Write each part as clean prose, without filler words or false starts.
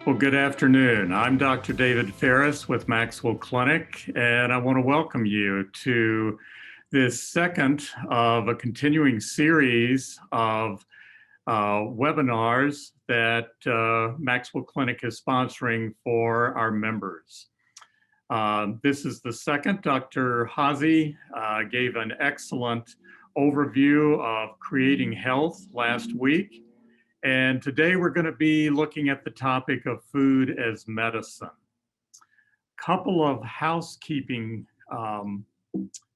Well, good afternoon. I'm Dr. David Ferriss with MaxWell Clinic, and I want to welcome you to this second of a continuing series of webinars that MaxWell Clinic is sponsoring for our members. This is the second. Dr. Hazy gave an excellent overview of creating health last week. And today we're going to be looking at the topic of food as medicine. Couple of housekeeping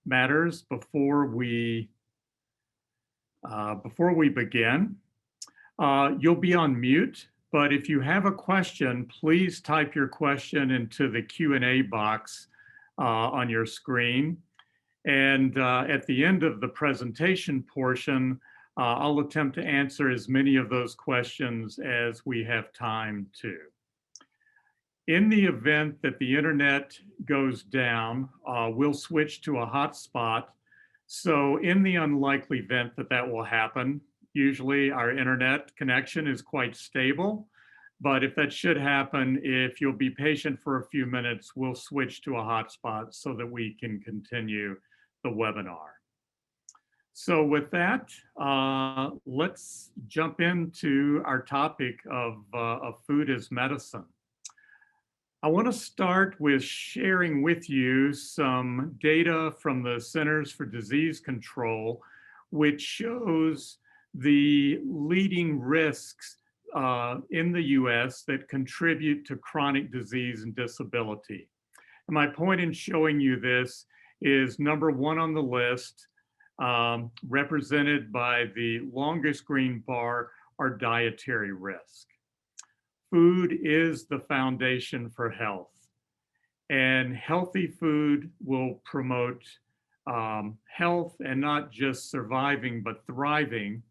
matters before we begin. You'll be on mute, but if you have a question, please type your question into the Q&A box on your screen. And at the end of the presentation portion, I'll attempt to answer as many of those questions as we have time to. In the event that the internet goes down, we'll switch to a hotspot. So in the unlikely event that that will happen, usually our internet connection is quite stable. But if that should happen, if you'll be patient for a few minutes, we'll switch to a hotspot so that we can continue the webinar. So with that, let's jump into our topic of food as medicine. I want to start with sharing with you some data from the Centers for Disease Control, which shows the leading risks in the US that contribute to chronic disease and disability. And my point in showing you this is number one on the list, represented by the longest green bar, are dietary risk. Food is the foundation for health, and healthy food will promote health and not just surviving, but thriving.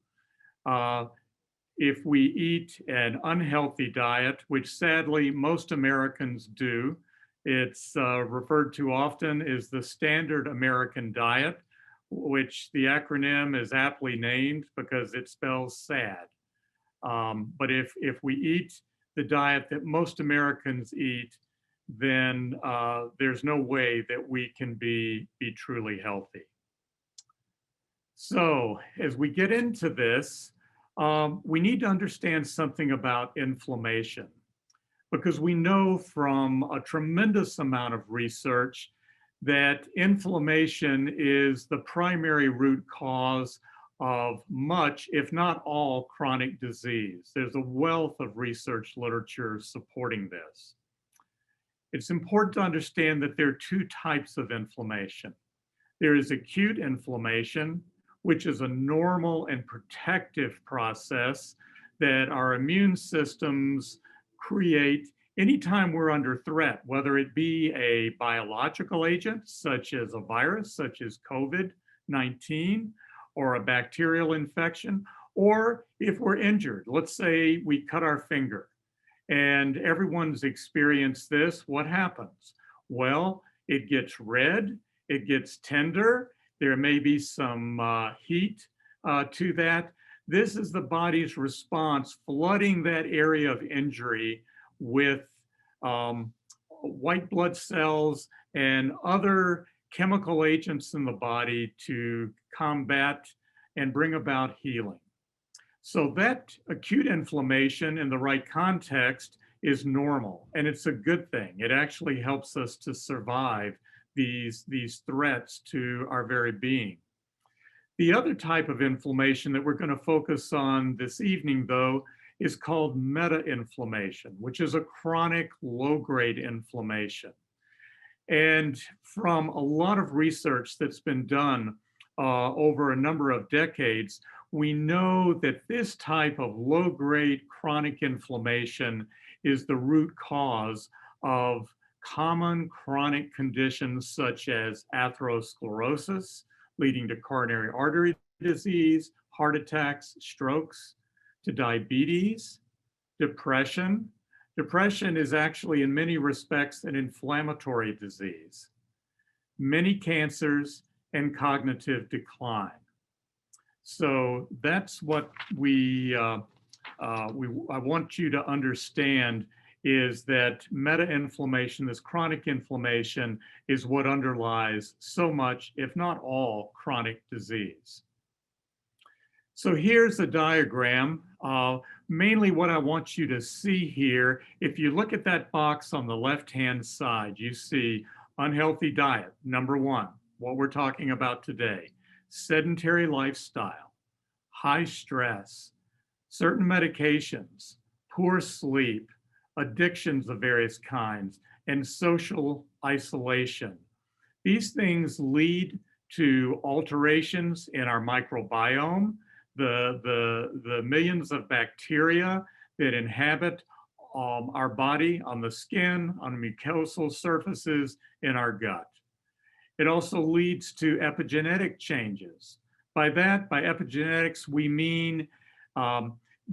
If we eat an unhealthy diet, which sadly most Americans do, it's referred to often as the standard American diet, which the acronym is aptly named because it spells sad. But if we eat the diet that most Americans eat, then there's no way that we can be truly healthy. So as we get into this, we need to understand something about inflammation, because we know from a tremendous amount of research that inflammation is the primary root cause of much, if not all, chronic disease. There's a wealth of research literature supporting this. It's important to understand that there are two types of inflammation. There is acute inflammation, which is a normal and protective process that our immune systems create anytime we're under threat, whether it be a biological agent, such as a virus, such as COVID-19, or a bacterial infection, or if we're injured. Let's say we cut our finger, and everyone's experienced this. What happens? Well, it gets red, it gets tender, there may be some heat to that. This is the body's response, flooding that area of injury with white blood cells and other chemical agents in the body to combat and bring about healing. So that acute inflammation in the right context is normal, and it's a good thing. It actually helps us to survive these threats to our very being. The other type of inflammation that we're going to focus on this evening, though, is called meta-inflammation, which is a chronic low-grade inflammation. And from a lot of research that's been done over a number of decades, we know that this type of low-grade chronic inflammation is the root cause of common chronic conditions such as atherosclerosis, leading to coronary artery disease, heart attacks, strokes, to diabetes, depression. Depression is actually in many respects an inflammatory disease, many cancers, and cognitive decline. So that's what I want you to understand is that meta-inflammation, this chronic inflammation, is what underlies so much, if not all, chronic disease. So here's a diagram. Mainly what I want you to see here, if you look at that box on the left-hand side, you see unhealthy diet, number one, what we're talking about today, sedentary lifestyle, high stress, certain medications, poor sleep, addictions of various kinds, and social isolation. These things lead to alterations in our microbiome, the millions of bacteria that inhabit our body, on the skin, on mucosal surfaces, in our gut. It also leads to epigenetic changes. By epigenetics, we mean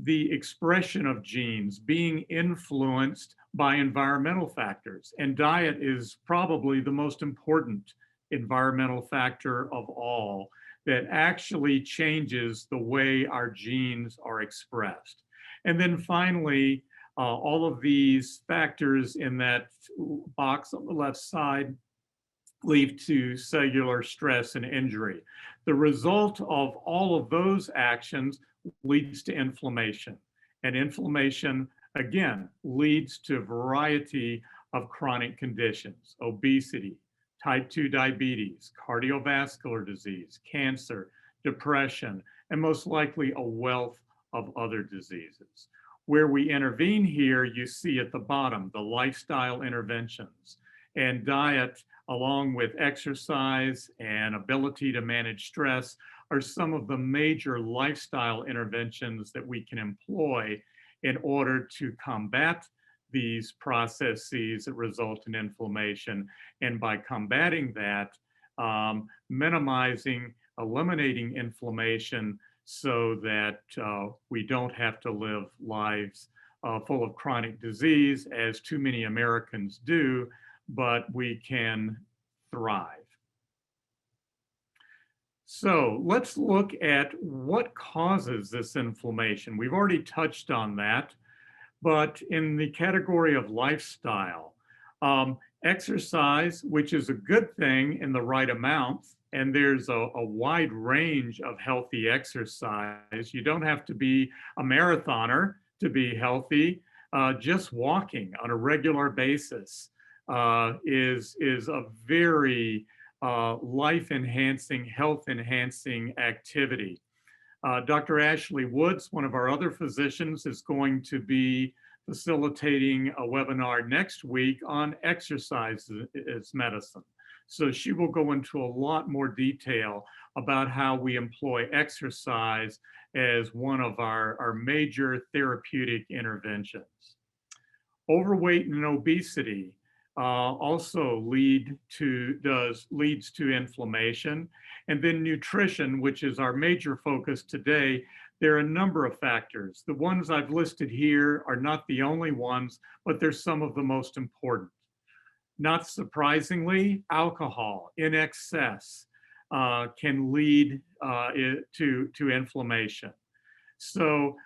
the expression of genes being influenced by environmental factors. And diet is probably the most important environmental factor of all that actually changes the way our genes are expressed. And then finally, all of these factors in that box on the left side lead to cellular stress and injury. The result of all of those actions leads to inflammation. And inflammation, again, leads to a variety of chronic conditions: obesity, type 2 diabetes, cardiovascular disease, cancer, depression, and most likely a wealth of other diseases. Where we intervene here, you see at the bottom, the lifestyle interventions. And diet, along with exercise and ability to manage stress, are some of the major lifestyle interventions that we can employ in order to combat these processes that result in inflammation. And by combating that, eliminating inflammation so that we don't have to live lives full of chronic disease, as too many Americans do, but we can thrive. So let's look at what causes this inflammation. We've already touched on that, but in the category of lifestyle, exercise, which is a good thing in the right amount, and there's a wide range of healthy exercise. You don't have to be a marathoner to be healthy. Just walking on a regular basis is a very life-enhancing, health-enhancing activity. Dr. Ashley Woods, one of our other physicians, is going to be facilitating a webinar next week on exercise as medicine. So she will go into a lot more detail about how we employ exercise as one of our major therapeutic interventions. Overweight and obesity also leads to inflammation. And then nutrition, which is our major focus today, there are a number of factors. The ones I've listed here are not the only ones, but they're some of the most important. Not surprisingly, alcohol in excess can lead to inflammation. So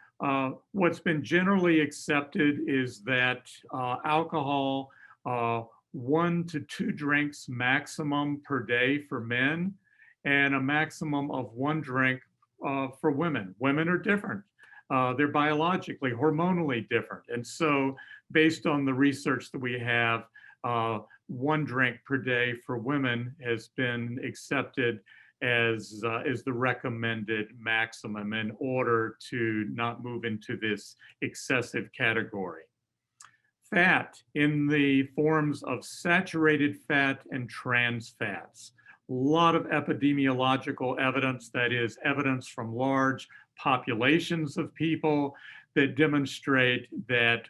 what's been generally accepted is that alcohol, 1 to 2 drinks maximum per day for men, and a maximum of 1 drink for women. Women are different. They're biologically, hormonally different. And so based on the research that we have, 1 drink per day for women has been accepted as the recommended maximum in order to not move into this excessive category. Fat in the forms of saturated fat and trans fats. A lot of epidemiological evidence, that is evidence from large populations of people, that demonstrate that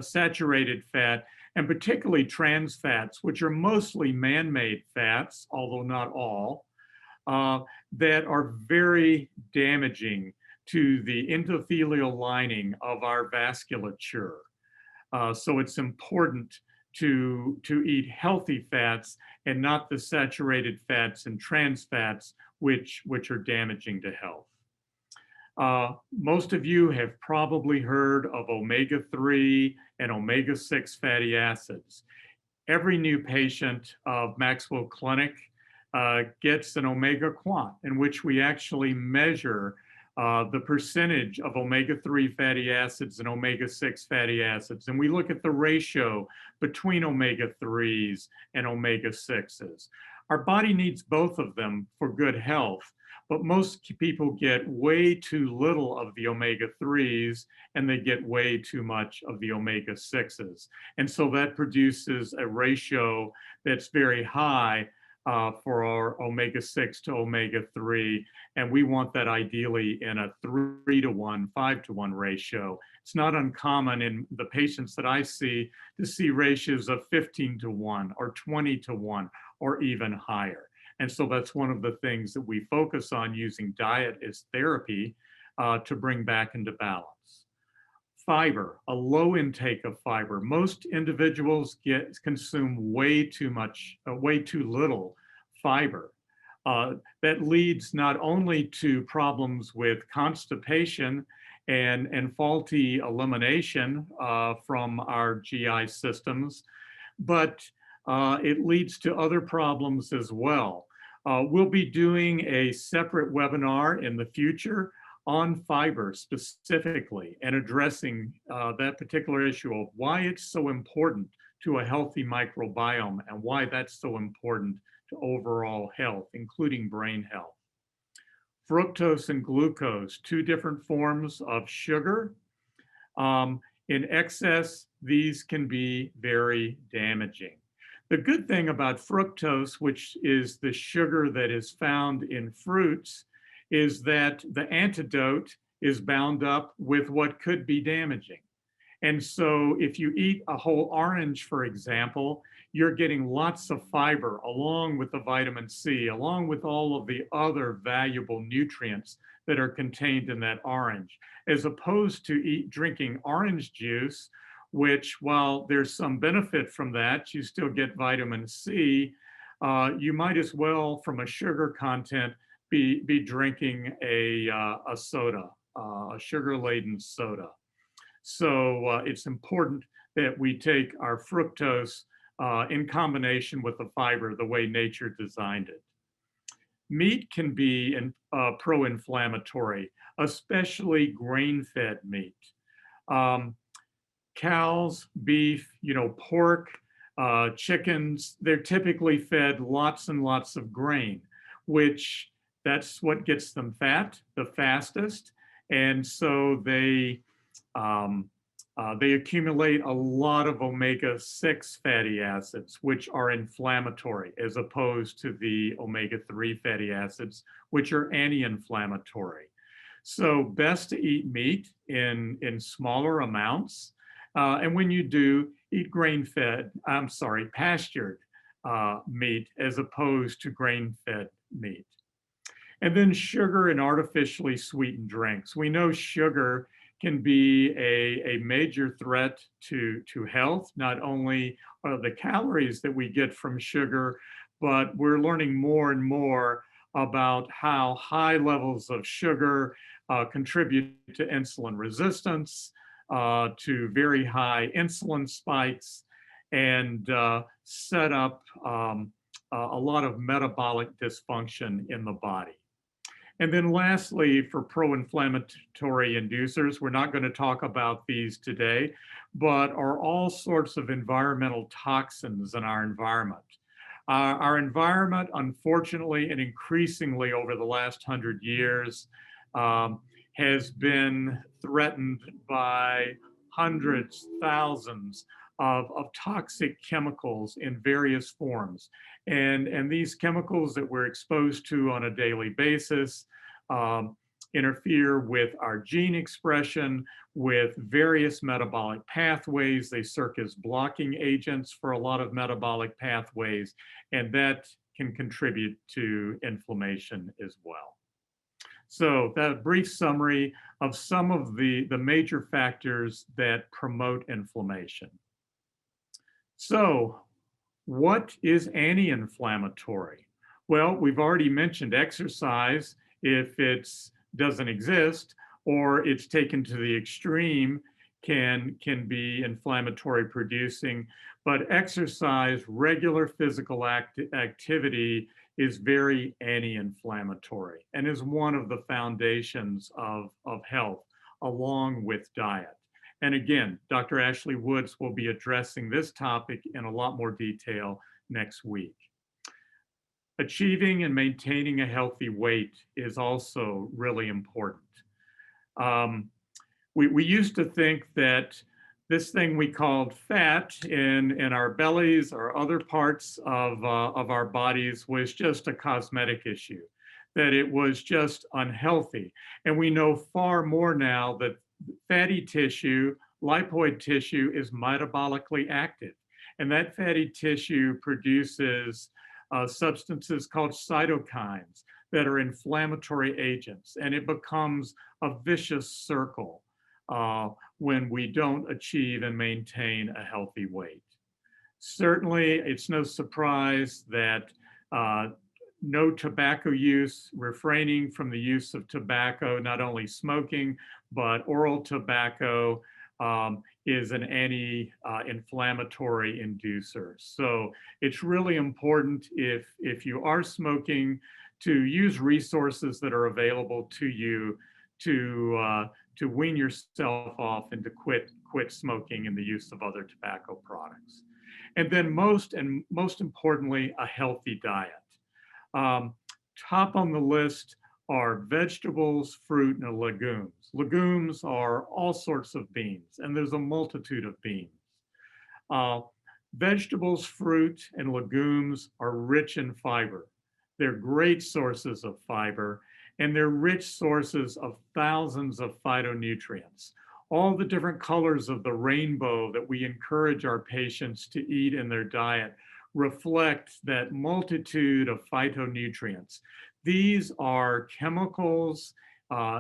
saturated fat, and particularly trans fats, which are mostly man-made fats, although not all, that are very damaging to the endothelial lining of our vasculature. So it's important to eat healthy fats and not the saturated fats and trans fats, which are damaging to health. Most of you have probably heard of omega-3 and omega-6 fatty acids. Every new patient of MaxWell Clinic gets an omega quant, in which we actually measure the percentage of omega-3 fatty acids and omega-6 fatty acids. And we look at the ratio between omega-3s and omega-6s. Our body needs both of them for good health, but most people get way too little of the omega-3s and they get way too much of the omega-6s. And so that produces a ratio that's very high for our omega-6 to omega-3, and we want that ideally in a 3-to-1, 5-to-1 ratio. It's not uncommon in the patients that I see to see ratios of 15-to-1 or 20-to-1 or even higher. And so that's one of the things that we focus on, using diet as therapy to bring back into balance. Fiber, a low intake of fiber. Most individuals consume way too little fiber. That leads not only to problems with constipation and faulty elimination from our GI systems, but it leads to other problems as well. We'll be doing a separate webinar in the future on fiber specifically, and addressing that particular issue of why it's so important to a healthy microbiome and why that's so important to overall health, including brain health. Fructose and glucose, two different forms of sugar. In excess, these can be very damaging. The good thing about fructose, which is the sugar that is found in fruits, is that the antidote is bound up with what could be damaging. And so if you eat a whole orange, for example, you're getting lots of fiber along with the vitamin C, along with all of the other valuable nutrients that are contained in that orange, as opposed to drinking orange juice, which, while there's some benefit from that, you still get vitamin C. You might as well, from a sugar content, be drinking a soda, a sugar-laden soda. So it's important that we take our fructose in combination with the fiber the way nature designed it. Meat can be pro-inflammatory, especially grain-fed meat. Cows, beef, pork, chickens, they're typically fed lots and lots of grain, which that's what gets them fat the fastest. And so they accumulate a lot of omega-6 fatty acids, which are inflammatory, as opposed to the omega-3 fatty acids, which are anti-inflammatory. So best to eat meat in smaller amounts. And when you do, eat pastured meat as opposed to grain-fed meat. And then sugar and artificially sweetened drinks. We know sugar can be a major threat to health, not only the calories that we get from sugar, but we're learning more and more about how high levels of sugar contribute to insulin resistance, to very high insulin spikes, and set up a lot of metabolic dysfunction in the body. And then lastly, for pro-inflammatory inducers, we're not going to talk about these today, but are all sorts of environmental toxins in our environment. Our environment, unfortunately, and increasingly over the last 100 years, has been threatened by hundreds, thousands of toxic chemicals in various forms. And these chemicals that we're exposed to on a daily basis interfere with our gene expression, with various metabolic pathways. They serve as blocking agents for a lot of metabolic pathways, and that can contribute to inflammation as well. So that brief summary of some of the major factors that promote inflammation. So what is anti-inflammatory? Well, we've already mentioned exercise, if it doesn't exist, or it's taken to the extreme, can be inflammatory producing. But exercise, regular physical activity is very anti-inflammatory and is one of the foundations of health, along with diet. And again, Dr. Ashley Woods will be addressing this topic in a lot more detail next week. Achieving and maintaining a healthy weight is also really important. We used to think that this thing we called fat in our bellies or other parts of our bodies was just a cosmetic issue, that it was just unhealthy. And we know far more now that fatty tissue, lipoid tissue, is metabolically active. And that fatty tissue produces substances called cytokines that are inflammatory agents. And it becomes a vicious circle when we don't achieve and maintain a healthy weight. Certainly, it's no surprise that no tobacco use, refraining from the use of tobacco, not only smoking, but oral tobacco, is an anti-inflammatory inducer. So it's really important if you are smoking to use resources that are available to you to wean yourself off and to quit smoking and the use of other tobacco products. And then most importantly, a healthy diet. Top on the list are vegetables, fruit, and legumes. Legumes are all sorts of beans, and there's a multitude of beans. Vegetables, fruit, and legumes are rich in fiber. They're great sources of fiber, and they're rich sources of thousands of phytonutrients. All the different colors of the rainbow that we encourage our patients to eat in their diet reflect that multitude of phytonutrients. These are chemicals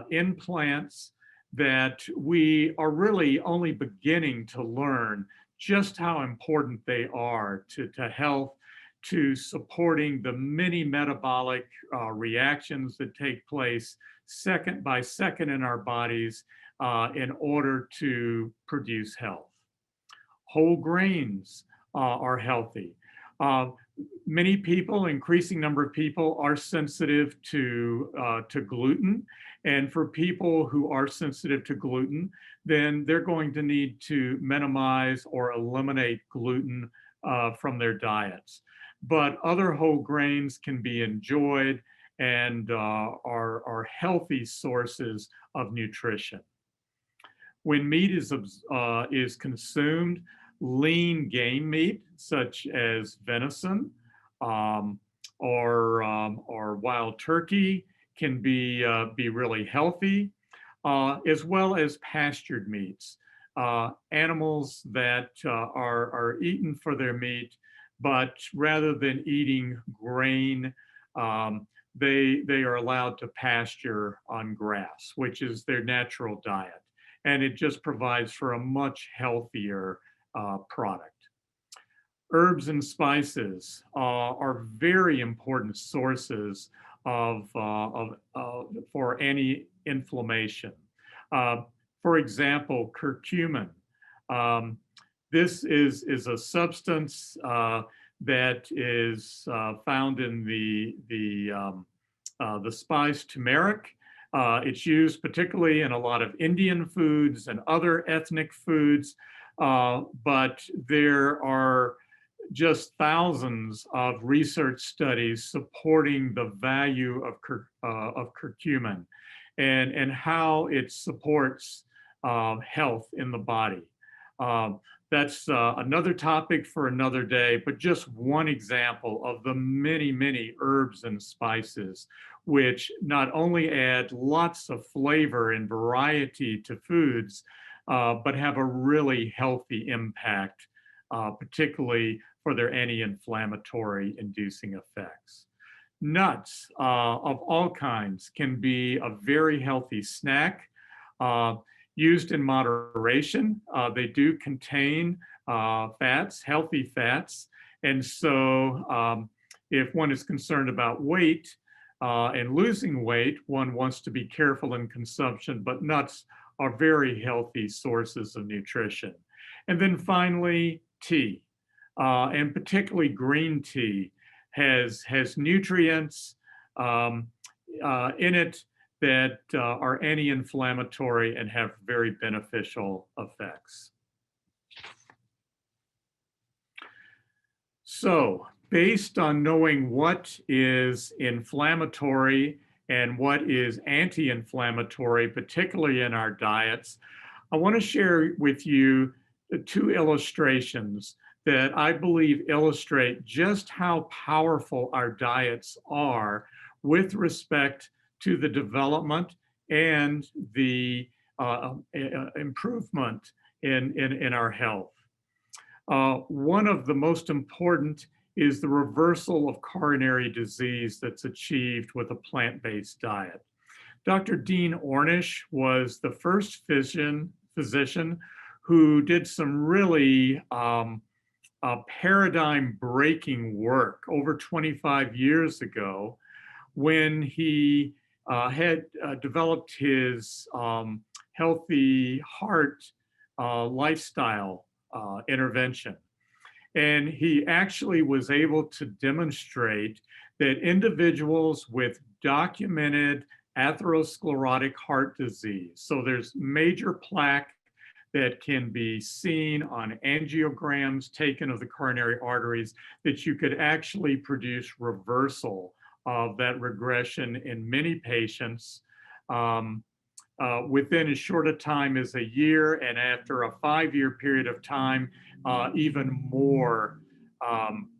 in plants that we are really only beginning to learn just how important they are to health, to supporting the many metabolic reactions that take place second by second in our bodies in order to produce health. Whole grains are healthy. Many people, increasing number of people, are sensitive to gluten. And for people who are sensitive to gluten, then they're going to need to minimize or eliminate gluten from their diets. But other whole grains can be enjoyed and are healthy sources of nutrition. When meat is consumed, lean game meat, such as venison or wild turkey, can be really healthy, as well as pastured meats, animals that are eaten for their meat, but rather than eating grain, they are allowed to pasture on grass, which is their natural diet. And it just provides for a much healthier product. Herbs and spices are very important sources for anti-inflammation. For example, curcumin. This is a substance that is found in the spice turmeric. It's used particularly in a lot of Indian foods and other ethnic foods, but there are just thousands of research studies supporting the value of curcumin and how it supports health in the body. That's another topic for another day, but just one example of the many, many herbs and spices which not only add lots of flavor and variety to foods, but have a really healthy impact, particularly for their anti-inflammatory inducing effects. Nuts of all kinds can be a very healthy snack. Used in moderation, they do contain fats, healthy fats. And so if one is concerned about weight, And losing weight, one wants to be careful in consumption, but nuts are very healthy sources of nutrition. And then finally, tea, and particularly green tea has nutrients um, in it that are anti-inflammatory and have very beneficial effects. So, based on knowing what is inflammatory and what is anti-inflammatory, particularly in our diets, I want to share with you two illustrations that I believe illustrate just how powerful our diets are with respect to the development and the improvement in our health. One of the most important is the reversal of coronary disease that's achieved with a plant-based diet. Dr. Dean Ornish was the first physician who did some really paradigm-breaking work over 25 years ago when he had developed his healthy heart lifestyle intervention. And he actually was able to demonstrate that individuals with documented atherosclerotic heart disease, so there's major plaque that can be seen on angiograms taken of the coronary arteries, that you could actually produce reversal of that regression in many patients within as short a time as a year, and after a 5-year period of time, even more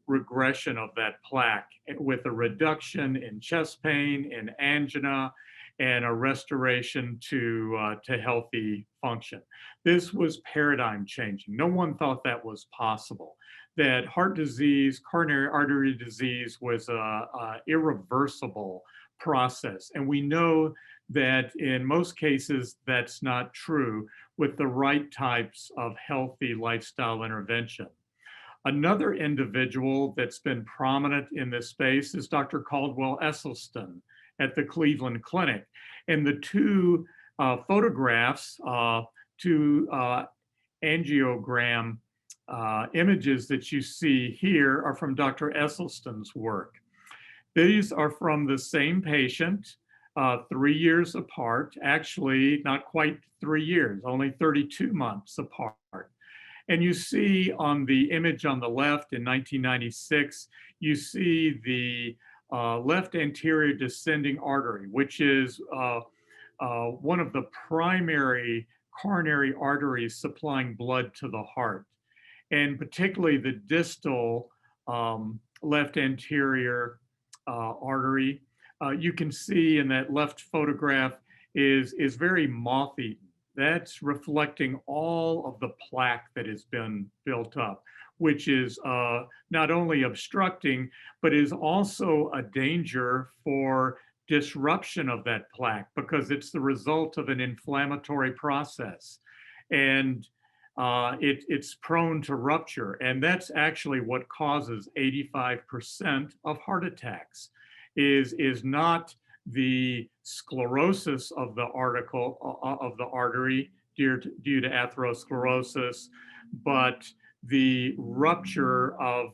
regression of that plaque with a reduction in chest pain, in angina, and a restoration to healthy function. This was paradigm changing. No one thought that was possible, that heart disease, coronary artery disease was a irreversible process. And we know that in most cases, that's not true with the right types of healthy lifestyle intervention. Another individual that's been prominent in this space is Dr. Caldwell Esselstyn at the Cleveland Clinic. And the two photographs, two angiogram images that you see here are from Dr. Esselstyn's work. These are from the same patient, 3 years apart, actually not quite 3 years, only 32 months apart. And you see on the image on the left in 1996, you see the left anterior descending artery, which is one of the primary coronary arteries supplying blood to the heart, and particularly the distal left anterior artery. You can see in that left photograph is very moth-eaten. That's reflecting all of the plaque that has been built up, which is not only obstructing, but is also a danger for disruption of that plaque because it's the result of an inflammatory process. And it's prone to rupture. And that's actually what causes 85% of heart attacks, is not the sclerosis of the artery due to atherosclerosis, but the rupture of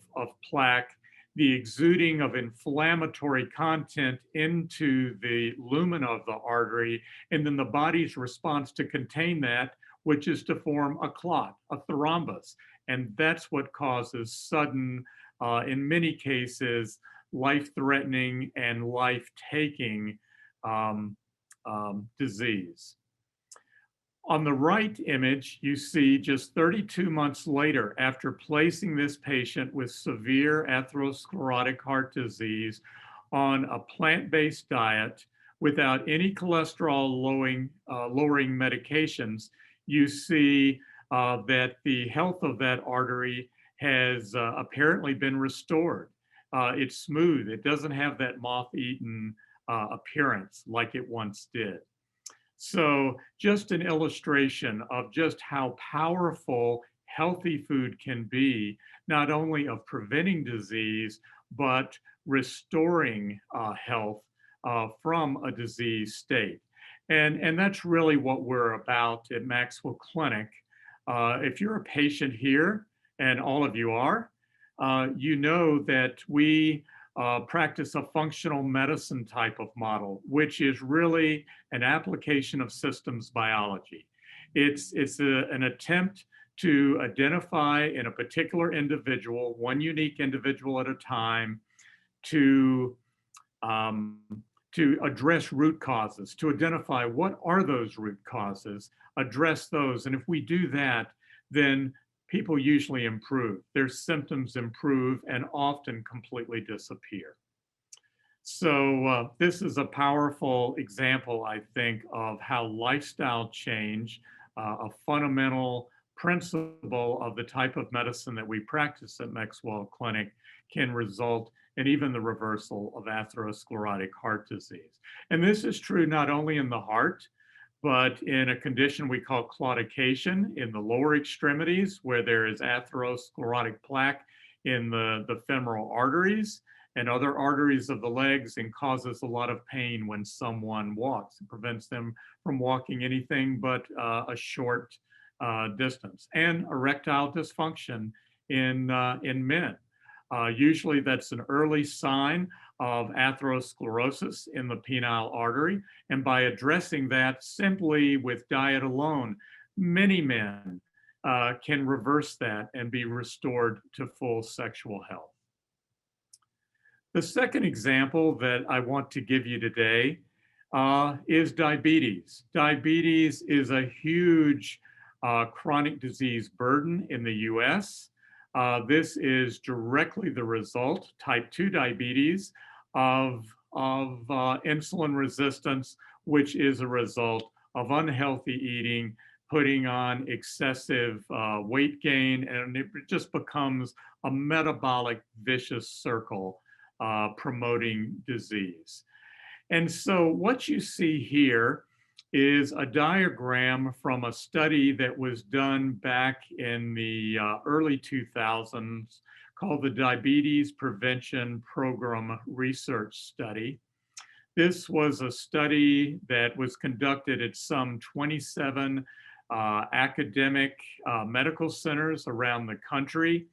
plaque, the exuding of inflammatory content into the lumina of the artery, and then the body's response to contain that, which is to form a clot, a thrombus. And that's what causes sudden, in many cases, life-threatening and life-taking disease. On the right image, you see just 32 months later, after placing this patient with severe atherosclerotic heart disease on a plant-based diet without any cholesterol lowering medications, you see that the health of that artery has apparently been restored. It's smooth. It doesn't have that moth-eaten appearance like it once did. So just an illustration of just how powerful healthy food can be, not only of preventing disease, but restoring health from a disease state. And that's really what we're about at MaxWell Clinic. If you're a patient here, and all of you are, you know that we practice a functional medicine type of model, which is really an application of systems biology. It's an attempt to identify in a particular individual, one unique individual at a time, to um, to address root causes, to identify what are those root causes, address those. And if we do that, then people usually improve. Their symptoms improve and often completely disappear. So this is a powerful example, I think, of how lifestyle change, a fundamental principle of the type of medicine that we practice at MaxWell Clinic, can result in even the reversal of atherosclerotic heart disease. And this is true not only in the heart, but in a condition we call claudication in the lower extremities, where there is atherosclerotic plaque in the femoral arteries and other arteries of the legs, and causes a lot of pain when someone walks. It prevents them from walking anything but a short distance. And erectile dysfunction in men. Usually that's an early sign of atherosclerosis in the penile artery. And by addressing that simply with diet alone, many men can reverse that and be restored to full sexual health. The second example that I want to give you today is diabetes. Diabetes is a huge chronic disease burden in the US. This is directly the result, type 2 diabetes, of insulin resistance, which is a result of unhealthy eating, putting on excessive weight gain, and it just becomes a metabolic vicious circle promoting disease. And so what you see here is a diagram from a study that was done back in the early 2000s called the Diabetes Prevention Program Research Study. This was a study that was conducted at some 27 academic medical centers around the country.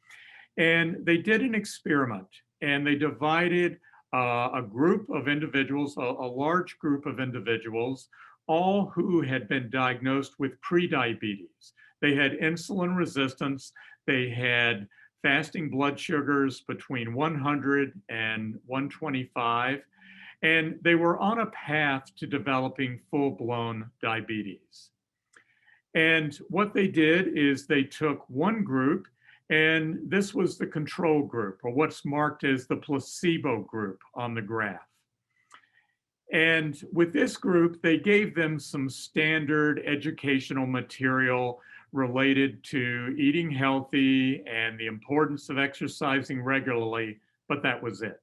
And they did an experiment, and they divided a group of individuals, a large group of individuals, all who had been diagnosed with prediabetes. They had insulin resistance, they had fasting blood sugars between 100 and 125, and they were on a path to developing full-blown diabetes. And what they did is they took one group, and this was the control group, or what's marked as the placebo group on the graph. And with this group, they gave them some standard educational material related to eating healthy and the importance of exercising regularly, but that was it.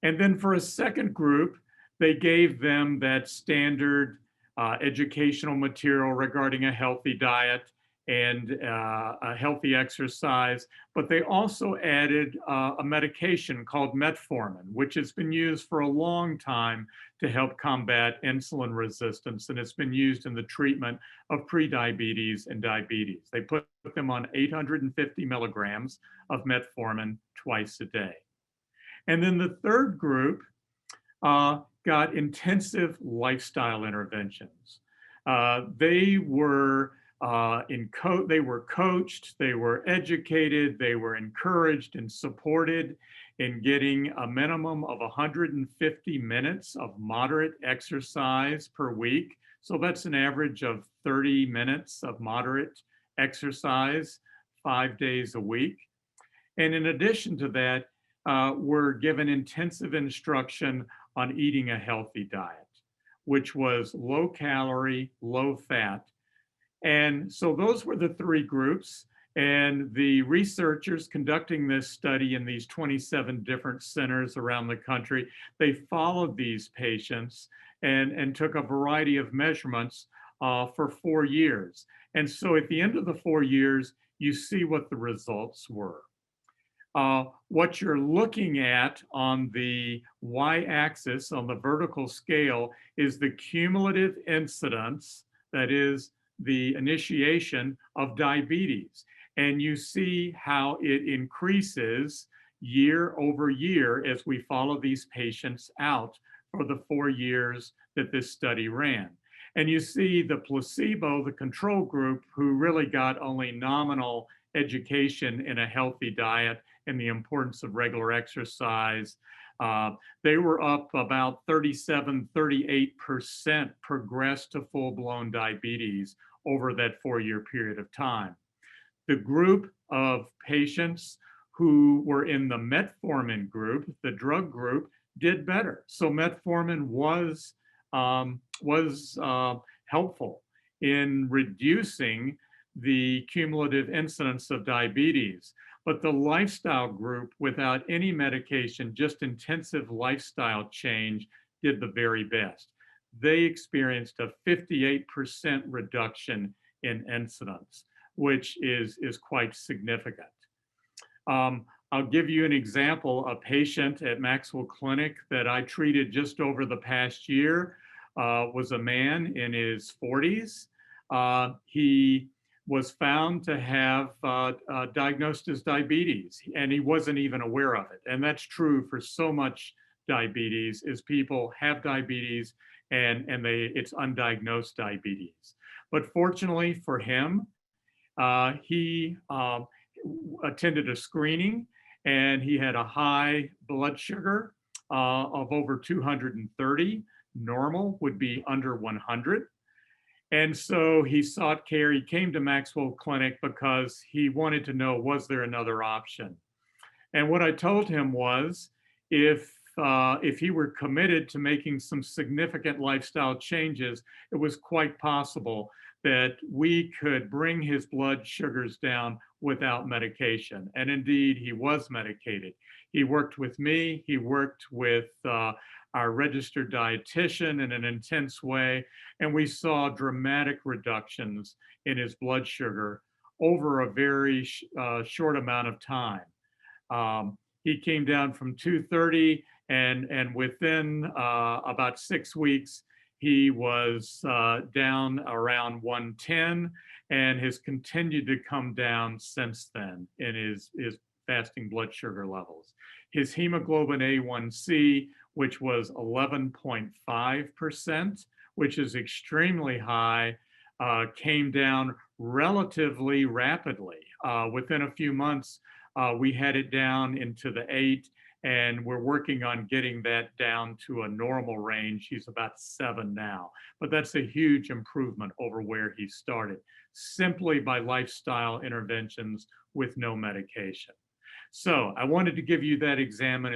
And then for a second group, they gave them that standard educational material regarding a healthy diet and a healthy exercise, but they also added a medication called metformin, which has been used for a long time to help combat insulin resistance, and it's been used in the treatment of prediabetes and diabetes. They put them on 850 milligrams of metformin twice a day. And then the third group got intensive lifestyle interventions. They were coached, they were educated, they were encouraged and supported in getting a minimum of 150 minutes of moderate exercise per week. So that's an average of 30 minutes of moderate exercise 5 days a week. And in addition to that, we're given intensive instruction on eating a healthy diet, which was low calorie, low fat. And so those were the three groups, and the researchers conducting this study in these 27 different centers around the country, they followed these patients and took a variety of measurements for 4 years. And so at the end of the 4 years, you see what the results were. What you're looking at on the y-axis, on the vertical scale, is the cumulative incidence, that is the initiation of diabetes. And you see how it increases year over year as we follow these patients out for the 4 years that this study ran. And you see the placebo, the control group, who really got only nominal education in a healthy diet and the importance of regular exercise. They were up about 37, 38% progressed to full-blown diabetes over that 4-year period of time. The group of patients who were in the metformin group, the drug group, did better. So metformin was helpful in reducing the cumulative incidence of diabetes. But the lifestyle group, without any medication, just intensive lifestyle change, did the very best. They experienced a 58% reduction in incidence, which is quite significant. I'll give you an example. A patient at MaxWell Clinic that I treated just over the past year was a man in his 40s. He was found to have diagnosed as diabetes, and he wasn't even aware of it. And that's true for so much diabetes, is people have diabetes and it's undiagnosed diabetes. But fortunately for him, he attended a screening, and he had a high blood sugar of over 230. Normal would be under 100. And so he sought care. He came to MaxWell Clinic because he wanted to know, was there another option? And what I told him was, if he were committed to making some significant lifestyle changes, it was quite possible that we could bring his blood sugars down without medication. And indeed, he was medicated. He worked with me. He worked with our registered dietitian in an intense way, and we saw dramatic reductions in his blood sugar over a very short amount of time. He came down from 230, and within about 6 weeks, he was down around 110, and has continued to come down since then in his fasting blood sugar levels. His hemoglobin A1C, which was 11.5%, which is extremely high, came down relatively rapidly. Within a few months, we had it down into the 8, and we're working on getting that down to a normal range. He's about 7 now, but that's a huge improvement over where he started, simply by lifestyle interventions with no medication. So I wanted to give you that example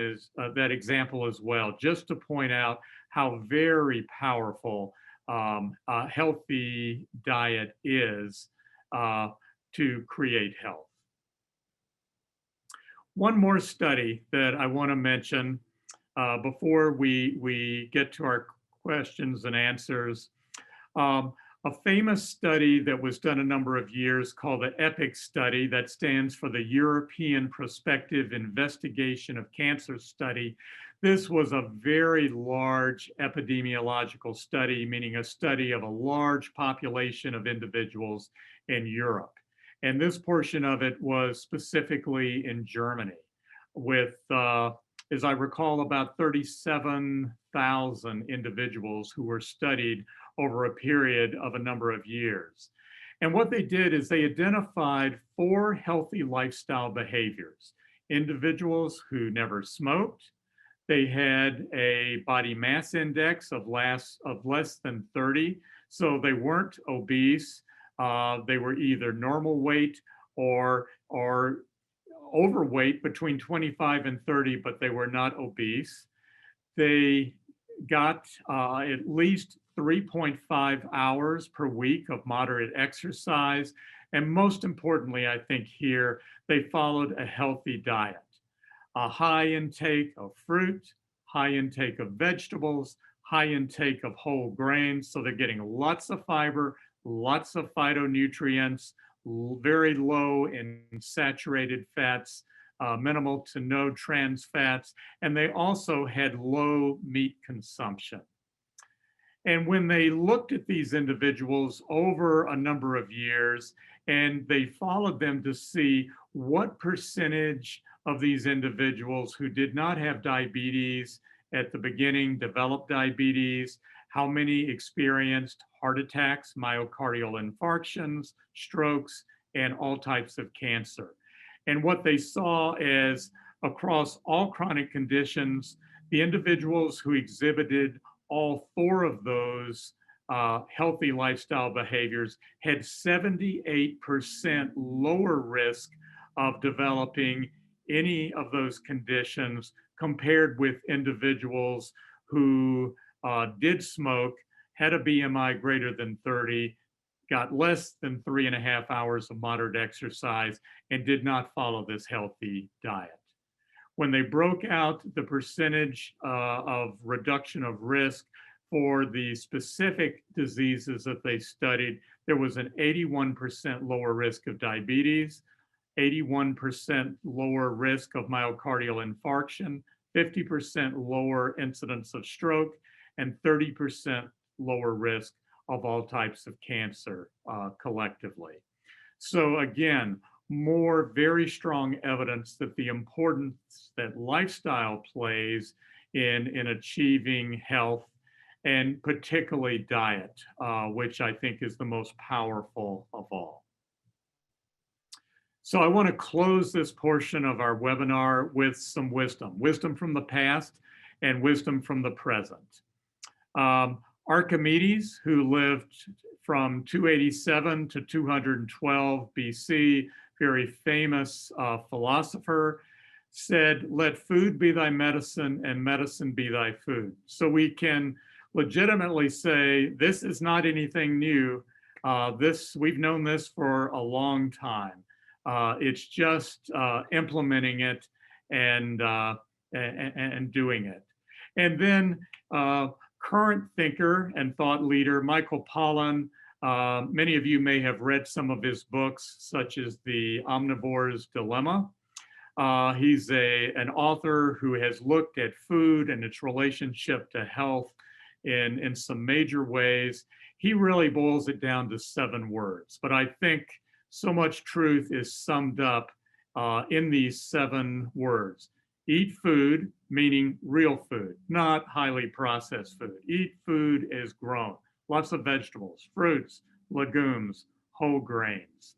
as well, just to point out how very powerful a healthy diet is to create health. One more study that I want to mention before we get to our questions and answers. A famous study that was done a number of years called the EPIC study, that stands for the European Prospective Investigation of Cancer Study. This was a very large epidemiological study, meaning a study of a large population of individuals in Europe. And this portion of it was specifically in Germany with, as I recall, about 37,000 individuals who were studied over a period of a number of years. And what they did is they identified 4 healthy lifestyle behaviors. Individuals who never smoked, they had a body mass index of less than 30, so they weren't obese. They were either normal weight or overweight between 25 and 30, but they were not obese. They got at least 3.5 hours per week of moderate exercise. And most importantly, I think here, they followed a healthy diet. A high intake of fruit, high intake of vegetables, high intake of whole grains. So they're getting lots of fiber, lots of phytonutrients, very low in saturated fats, minimal to no trans fats, and they also had low meat consumption. And when they looked at these individuals over a number of years, and they followed them to see what percentage of these individuals who did not have diabetes at the beginning developed diabetes, how many experienced heart attacks, myocardial infarctions, strokes, and all types of cancer. And what they saw is across all chronic conditions, the individuals who exhibited all four of those healthy lifestyle behaviors had 78% lower risk of developing any of those conditions compared with individuals who did smoke, had a BMI greater than 30, got less than 3.5 hours of moderate exercise, and did not follow this healthy diet. When they broke out the percentage of reduction of risk for the specific diseases that they studied, there was an 81% lower risk of diabetes, 81% lower risk of myocardial infarction, 50% lower incidence of stroke, and 30% lower risk of all types of cancer collectively. So again, more very strong evidence that the importance that lifestyle plays in achieving health, and particularly diet, which I think is the most powerful of all. So I want to close this portion of our webinar with some wisdom from the past and wisdom from the present. Archimedes, who lived from 287 to 212 BC, very famous philosopher, said, "Let food be thy medicine and medicine be thy food." So we can legitimately say this is not anything new. We've known this for a long time. It's just implementing it and doing it. And then current thinker and thought leader Michael Pollan. Many of you may have read some of his books, such as The Omnivore's Dilemma. He's an author who has looked at food and its relationship to health in some major ways. He really boils it down to 7 words, but I think so much truth is summed up in these 7 words. Eat food, meaning real food, not highly processed food. Eat food as grown. Lots of vegetables, fruits, legumes, whole grains.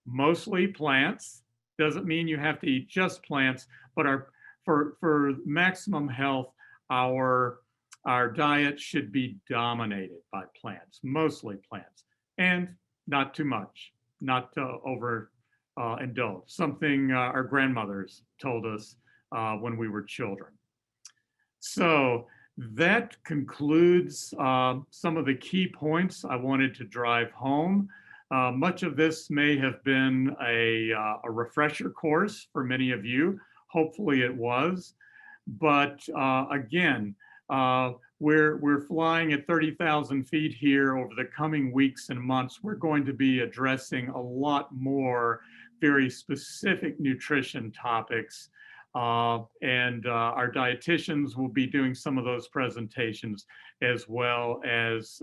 Mostly plants. Doesn't mean you have to eat just plants, but for maximum health, our diet should be dominated by plants, mostly plants, and not too much, not to overindulge. Something our grandmothers told us when we were children. So that concludes some of the key points I wanted to drive home. Much of this may have been a refresher course for many of you. Hopefully it was. But again, we're flying at 30,000 feet here over the coming weeks and months. We're going to be addressing a lot more very specific nutrition topics. And our dietitians will be doing some of those presentations, as well as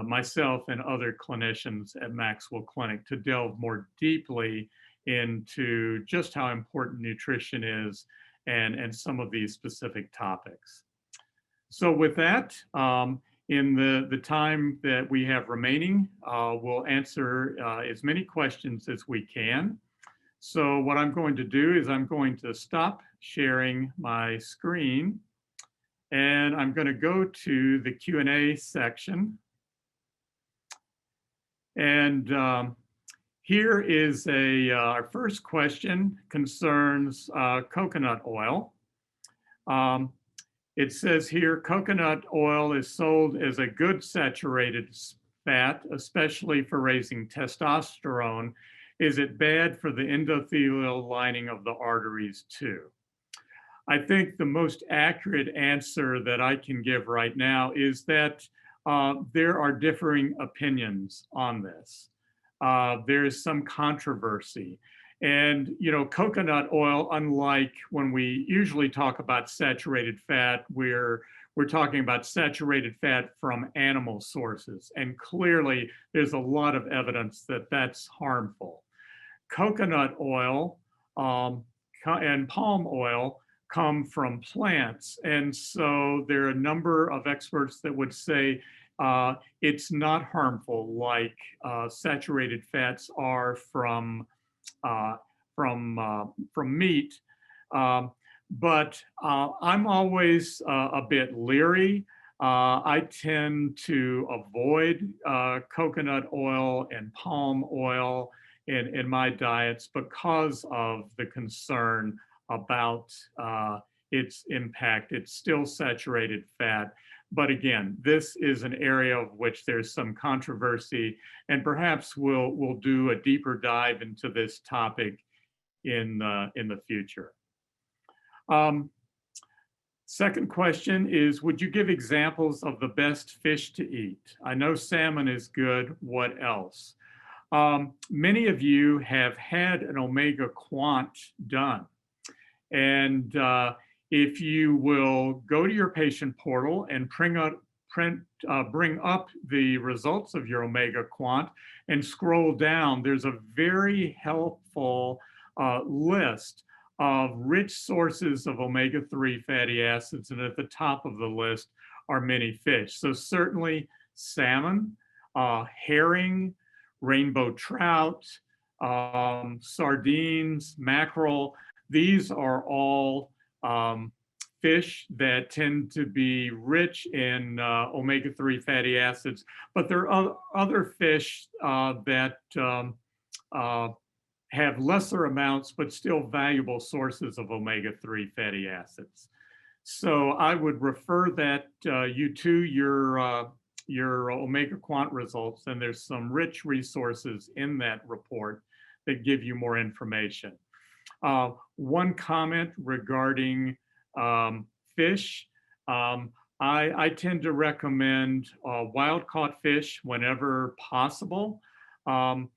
myself and other clinicians at MaxWell Clinic, to delve more deeply into just how important nutrition is and some of these specific topics. So with that, in the time that we have remaining, we'll answer as many questions as we can. So what I'm going to do is I'm going to stop sharing my screen, and I'm going to go to the Q&A section. And here is our first question, concerns coconut oil. It says here, coconut oil is sold as a good saturated fat, especially for raising testosterone. Is it bad for the endothelial lining of the arteries too? I think the most accurate answer that I can give right now is that there are differing opinions on this. There is some controversy. And, you know, coconut oil, unlike when we usually talk about saturated fat, we're talking about saturated fat from animal sources. And clearly, there's a lot of evidence that that's harmful. Coconut oil and palm oil come from plants. And so there are a number of experts that would say it's not harmful like saturated fats are uh, from meat. Um, but I'm always a bit leery. I tend to avoid coconut oil and palm oil in my diets because of the concern about its impact. It's still saturated fat. But again, this is an area of which there's some controversy, and perhaps we'll do a deeper dive into this topic in the future. Second question is, would you give examples of the best fish to eat? I know salmon is good. What else? Many of you have had an omega quant done. And if you will go to your patient portal and bring up the results of your omega quant and scroll down, there's a very helpful list of rich sources of omega-3 fatty acids, and at the top of the list are many fish. So certainly salmon, herring, rainbow trout, sardines, mackerel. These are all fish that tend to be rich in omega-3 fatty acids, but there are other fish that have lesser amounts, but still valuable sources of omega-3 fatty acids. So I would refer that you to your omega quant results, and there's some rich resources in that report that give you more information. One comment regarding fish, I tend to recommend wild-caught fish whenever possible. There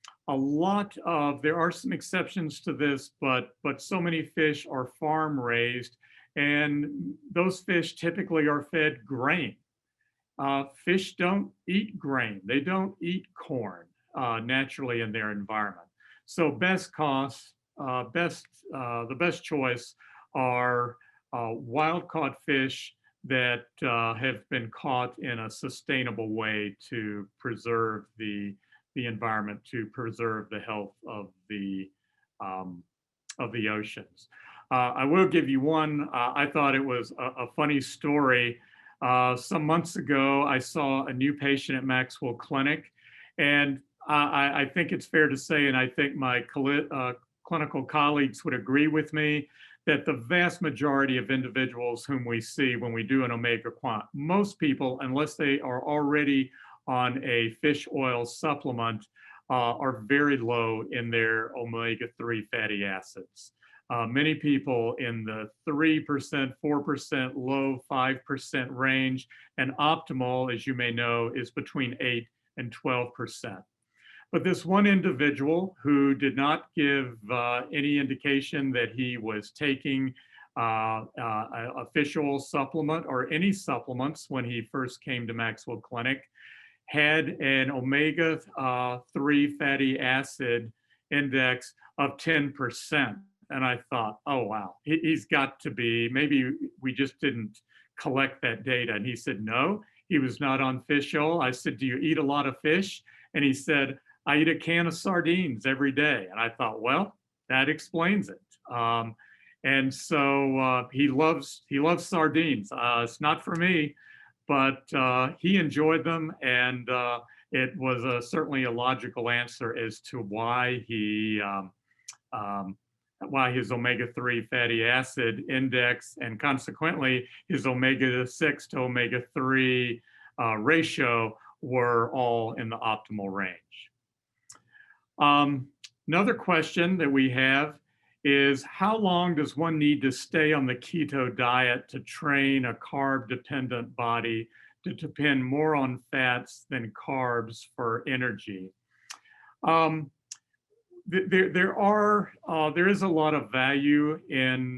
are some exceptions to this, but so many fish are farm raised, and those fish typically are fed grain. Fish don't eat grain. They don't eat corn naturally in their environment. So the best choice are wild-caught fish that have been caught in a sustainable way to preserve the environment, to preserve the health of the oceans. I will give you one. I thought it was a funny story. Some months ago, I saw a new patient at MaxWell Clinic, and I think it's fair to say, and I think my clinical colleagues would agree with me, that the vast majority of individuals whom we see when we do an omega quant, most people, unless they are already on a fish oil supplement, are very low in their omega-3 fatty acids. Many people in the 3%, 4%, low 5% range, and optimal, as you may know, is between 8 and 12%. But this one individual who did not give any indication that he was taking a fish oil supplement or any supplements when he first came to MaxWell Clinic had an omega-3 fatty acid index of 10%. And I thought, oh, wow, he's got to be, maybe we just didn't collect that data. And he said, no, he was not on fish oil. I said, do you eat a lot of fish? And he said, I eat a can of sardines every day. And I thought, well, that explains it. And so he loves sardines. It's not for me, but he enjoyed them, and it was certainly a logical answer as to why why his omega-3 fatty acid index and consequently his omega-6 to omega-3 ratio were all in the optimal range. Another question that we have is, how long does one need to stay on the keto diet to train a carb-dependent body to depend more on fats than carbs for energy? there is a lot of value in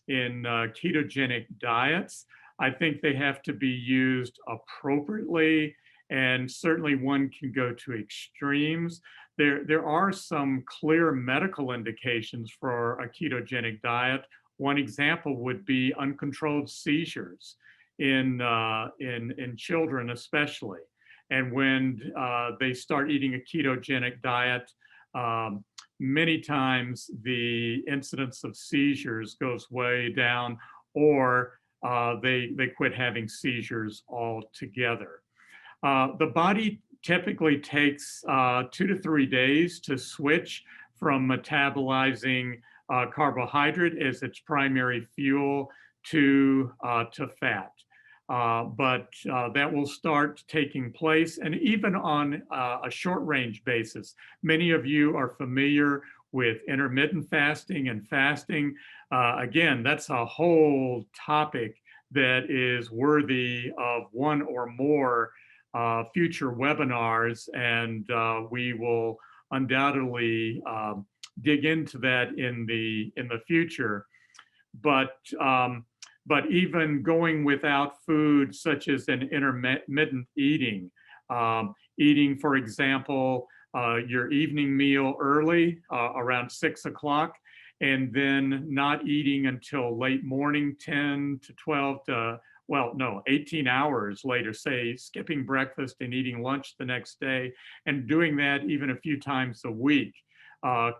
ketogenic diets. I think they have to be used appropriately, and certainly one can go to extremes. There are some clear medical indications for a ketogenic diet. One example would be uncontrolled seizures in children especially. And when they start eating a ketogenic diet, um, many times the incidence of seizures goes way down, or they quit having seizures altogether. The body typically takes 2 to 3 days to switch from metabolizing carbohydrate as its primary fuel to fat. But that will start taking place, and even on a short range basis. Many of you are familiar with intermittent fasting and fasting. Again, that's a whole topic that is worthy of one or more future webinars, and we will undoubtedly dig into that in the future. But even going without food, such as an intermittent eating, eating, for example, your evening meal early, around 6 o'clock, and then not eating until late morning, 10 to 12 to, well, no, 18 hours later, say skipping breakfast and eating lunch the next day, and doing that even a few times a week,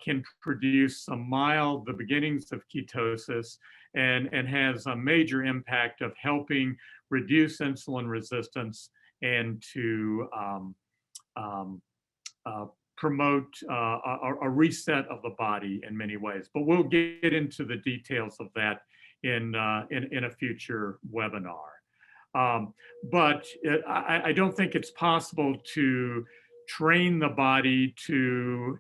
can produce some mild, the beginnings of ketosis, and has a major impact of helping reduce insulin resistance and to promote a reset of the body in many ways. But we'll get into the details of that in a future webinar. But I don't think it's possible to train the body to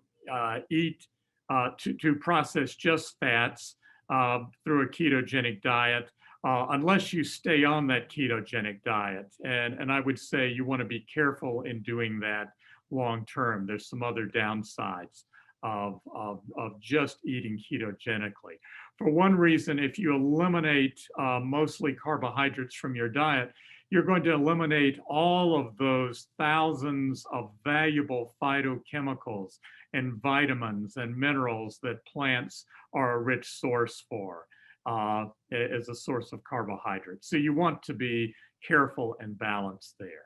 eat, to process just fats through a ketogenic diet, unless you stay on that ketogenic diet. And I would say you want to be careful in doing that long term. There's some other downsides of just eating ketogenically. For one reason, if you eliminate mostly carbohydrates from your diet, you're going to eliminate all of those thousands of valuable phytochemicals and vitamins and minerals that plants are a rich source for as a source of carbohydrates. So you want to be careful and balanced there.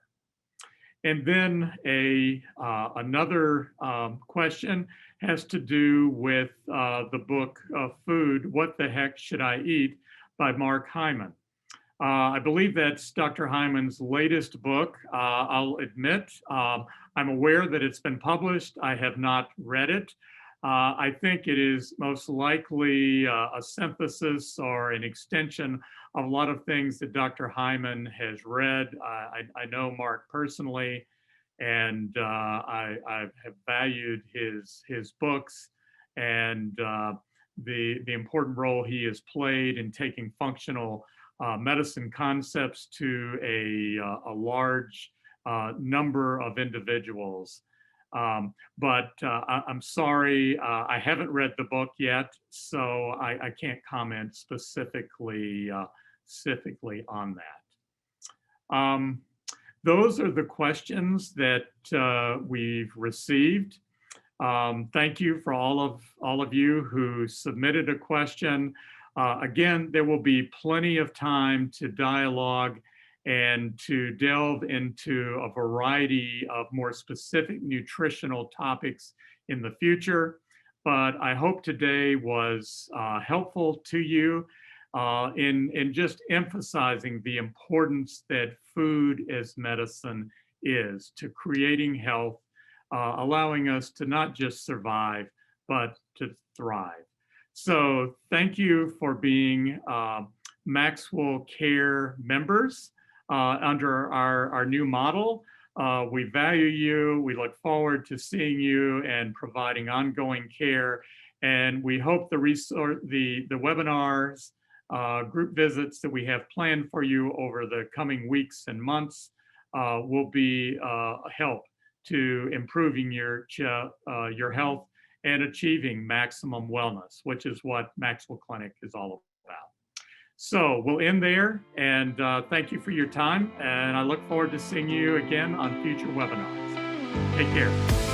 And then another question has to do with the book Food, What the Heck Should I Eat by Mark Hyman. I believe that's Dr. Hyman's latest book. I'll admit, I'm aware that it's been published. I have not read it. I think it is most likely a synthesis or an extension of a lot of things that Dr. Hyman has read. I know Mark personally, and I have valued his books and the important role he has played in taking functional medicine concepts to a large number of individuals. But I'm sorry, I haven't read the book yet, so I can't comment specifically on that. Those are the questions that we've received. Thank you for all of you who submitted a question. Again, there will be plenty of time to dialogue and to delve into a variety of more specific nutritional topics in the future. But I hope today was helpful to you in just emphasizing the importance that food as medicine is to creating health, allowing us to not just survive, but to thrive. So thank you for being MaxWell Care members under our new model. We value you. We look forward to seeing you and providing ongoing care. And we hope the webinars, group visits that we have planned for you over the coming weeks and months will be a help to improving your health and achieving maximum wellness, which is what Maxwell Clinic is all about. So we'll end there, and thank you for your time, and I look forward to seeing you again on future webinars. Take care.